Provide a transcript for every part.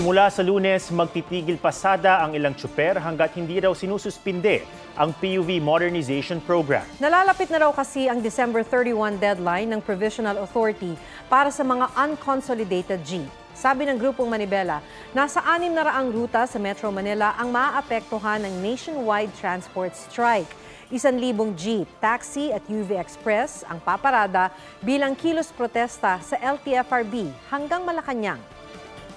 Simula sa Lunes, magtitigil pasada ang ilang tsuper hanggat hindi raw sinususpinde ang PUV modernization program. Nalalapit na raw kasi ang December 31 deadline ng Provisional Authority para sa mga unconsolidated jeep. Sabi ng Grupong Manibela, nasa 600 ruta sa Metro Manila ang maaapektuhan ng nationwide transport strike. 1,000 jeep, taxi at UV Express ang paparada bilang kilos protesta sa LTFRB hanggang Malacanang.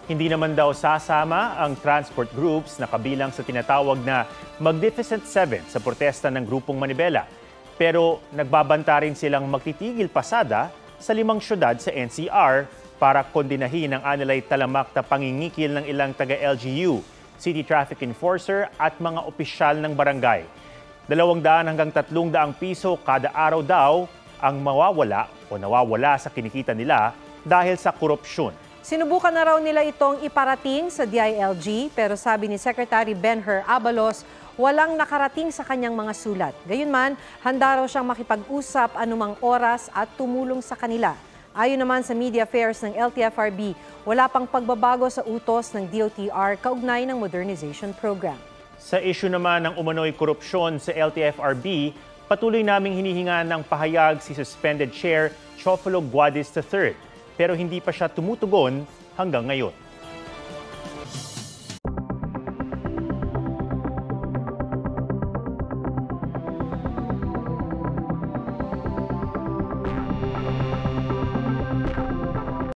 Hindi naman daw sasama ang transport groups na kabilang sa tinatawag na Magnificent Seven sa protesta ng Grupong Manibela. Pero nagbabanta rin silang magtitigil pasada sa 5 syudad sa NCR para kondinahin ang anilay talamak na pangingikil ng ilang taga-LGU, city traffic enforcer at mga opisyal ng barangay. 200 hanggang 300 piso kada araw daw ang mawawala o nawawala sa kinikita nila dahil sa korupsyon. Sinubukan na raw nila itong iparating sa DILG pero sabi ni Secretary Benher Abalos, walang nakarating sa kanyang mga sulat. Gayunman, handa raw siyang makipag-usap anumang oras at tumulong sa kanila. Ayon naman sa media affairs ng LTFRB, wala pang pagbabago sa utos ng DOTR kaugnay ng modernization program. Sa issue naman ng umano'y korupsyon sa LTFRB, patuloy naming hinihinga ng pahayag si suspended Chair Teofilo Guadis III. Pero hindi pa siya tumutugon hanggang ngayon.